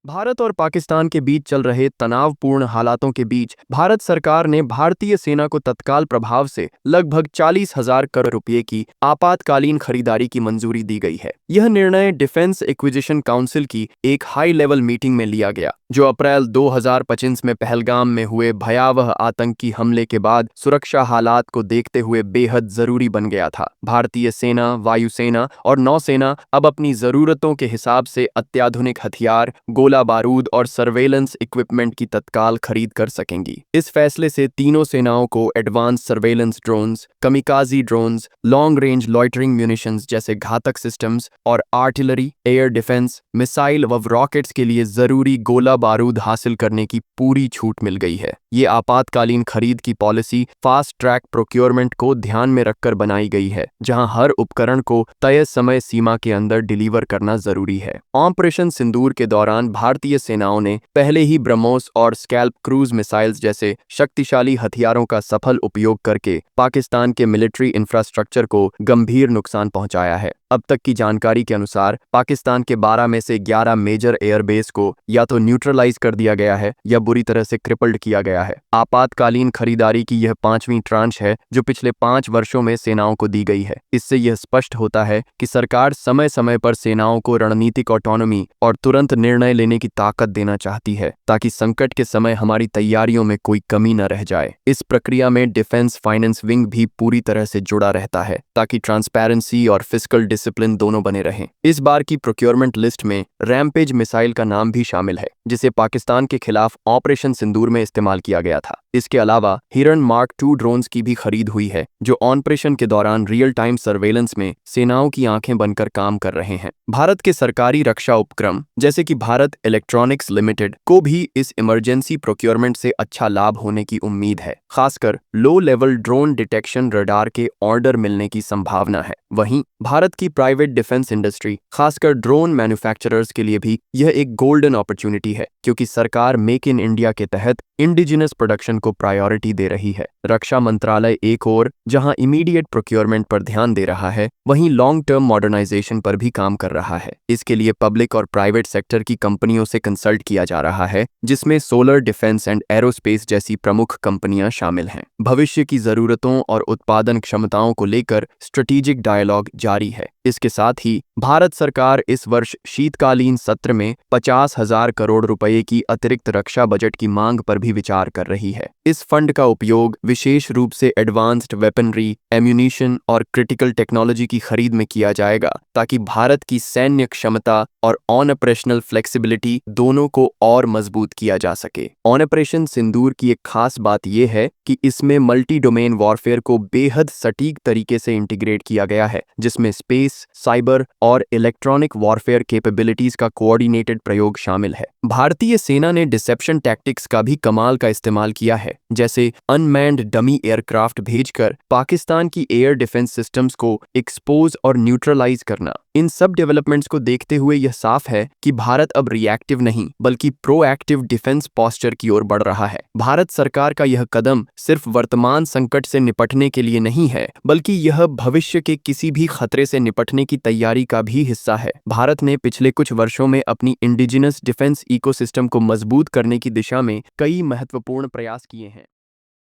भारत और पाकिस्तान के बीच चल रहे तनावपूर्ण हालातों के बीच भारत सरकार ने भारतीय सेना को तत्काल प्रभाव से लगभग 40,000 करोड़ रुपए की आपातकालीन खरीदारी की मंजूरी दी गई है। यह निर्णय डिफेंस एक्विजिशन काउंसिल की एक हाई लेवल मीटिंग में लिया गया, जो अप्रैल 2025 में पहलगाम में हुए भयावह आतंकी हमले के बाद सुरक्षा हालात को देखते हुए बेहद जरूरी बन गया था। भारतीय सेना, वायुसेना और नौसेना अब अपनी जरूरतों के हिसाब से अत्याधुनिक हथियार, गोला बारूद और सर्वेलेंस इक्विपमेंट की तत्काल खरीद कर सकेंगी। इस फैसले से तीनों सेनाओं को advance surveillance drones, kamikaze drones, long range loitering munitions जैसे घातक सिस्टम्स और आर्टिलरी, एयर डिफेंस, मिसाइल व रॉकेट्स के लिए जरूरी गोला बारूद हासिल करने की पूरी छूट मिल गई है। ये आपातकालीन खरीद की पॉलिसी फास्ट ट्रैक प्रोक्योरमेंट को ध्यान में रखकर बनाई गई है, जहां हर उपकरण को तय समय सीमा के अंदर डिलीवर करना जरूरी है। ऑपरेशन सिंदूर के दौरान भारतीय सेनाओं ने पहले ही ब्रह्मोस और स्कैल्प क्रूज मिसाइल्स जैसे शक्तिशाली हथियारों का सफल उपयोग करके पाकिस्तान के मिलिट्री इंफ्रास्ट्रक्चर को गंभीर नुकसान पहुंचाया है। अब तक की जानकारी के अनुसार पाकिस्तान के 12 में से 11 मेजर एयरबेस को या तो न्यूट्रलाइज कर दिया गया है या बुरी तरह से क्रिपल्ड किया गया है। आपातकालीन खरीदारी की यह 5वीं ट्रांच है जो पिछले 5 वर्षों में सेनाओं को दी गई है। इससे यह स्पष्ट होता है कि सरकार समय समय पर सेनाओं को रणनीतिक ऑटोनॉमी और तुरंत निर्णय लेने की ताकत देना चाहती है, ताकि संकट के समय हमारी तैयारियों में कोई कमी न रह जाए। इस प्रक्रिया में डिफेंस फाइनेंस विंग भी पूरी तरह से जुड़ा रहता है, ताकि ट्रांसपेरेंसी और फिस्कल डिसिप्लिन दोनों बने रहें। इस बार की प्रोक्योरमेंट लिस्ट में रैम्पेज मिसाइल का नाम भी शामिल है, जिसे पाकिस्तान के खिलाफ ऑपरेशन सिंदूर में इस्तेमाल किया गया था। इसके अलावा हिरन मार्क 2 ड्रोन्स की भी खरीद हुई है, जो ऑपरेशन के दौरान रियल टाइम सर्वेलेंस में सेनाओं की आंखें बनकर काम कर रहे हैं। भारत के सरकारी रक्षा उपक्रम जैसे कि भारत इलेक्ट्रॉनिक्स लिमिटेड को भी इस इमरजेंसी प्रोक्योरमेंट से अच्छा लाभ होने की उम्मीद है। खासकर low level drone detection radar के ऑर्डर मिलने की संभावना है। वहीं भारत की प्राइवेट डिफेंस इंडस्ट्री, खासकर ड्रोन मैन्युफैक्चरर्स के लिए भी यह एक गोल्डन अपॉर्चुनिटी है, क्योंकि सरकार मेक इन इंडिया के तहत इंडिजिनस प्रोडक्शन को प्रायोरिटी दे रही है। रक्षा मंत्रालय एक ओर जहां इमीडिएट प्रोक्योरमेंट पर ध्यान दे रहा है, वहीं लॉन्ग टर्म मॉडर्नाइजेशन पर भी काम कर रहा है। इसके लिए पब्लिक और प्राइवेट सेक्टर की कंपनियों से कंसल्ट किया जा रहा है, जिसमें सोलर, डिफेंस एंड एरोस्पेस जैसी प्रमुख कंपनियां शामिल हैं। भविष्य की जरूरतों और उत्पादन क्षमताओं को लेकर स्ट्रेटेजिक डायलॉग जारी है। इसके साथ ही भारत सरकार इस वर्ष शीतकालीन सत्र में 50,000 करोड़ रुपए की अतिरिक्त रक्षा बजट की मांग पर भी विचार कर रही है। इस फंड का उपयोग विशेष रूप से एडवांस्ड वेपनरी, एम्यूनिशन और क्रिटिकल टेक्नोलॉजी की खरीद में किया जाएगा, ताकि भारत की सैन्य क्षमता और ऑन ऑपरेशनल फ्लेक्सिबिलिटी दोनों को और मजबूत किया जा सके। ऑन ऑपरेशन सिंदूर की एक खास बात यह है कि इसमें मल्टी डोमेन वॉरफेयर को बेहद सटीक तरीके से इंटीग्रेट किया गया है, जिसमें स्पेस, साइबर और इलेक्ट्रॉनिक वॉरफेयर कैपेबिलिटीज का कोऑर्डिनेटेड प्रयोग शामिल है। भारतीय सेना ने डिसेप्शन टैक्टिक्स का भी कमाल का इस्तेमाल किया है, जैसे अनमैन्ड डमी एयरक्राफ्ट भेजकर पाकिस्तान की एयर डिफेंस सिस्टम्स को एक्सपोज और न्यूट्रलाइज करना। इन सब डेवलपमेंट्स को देखते हुए यह साफ है कि भारत अब रिएक्टिव नहीं बल्कि प्रोएक्टिव डिफेंस पोस्चर की ओर बढ़ रहा है। भारत सरकार का यह कदम सिर्फ वर्तमान संकट से निपटने के लिए नहीं है, बल्कि यह भविष्य के किसी भी खतरे से निपटने की तैयारी का भी हिस्सा है। भारत ने पिछले कुछ वर्षों में अपनी इंडिजिनस डिफेंस इकोसिस्टम को मजबूत करने की दिशा में कई महत्वपूर्ण प्रयास किए हैं।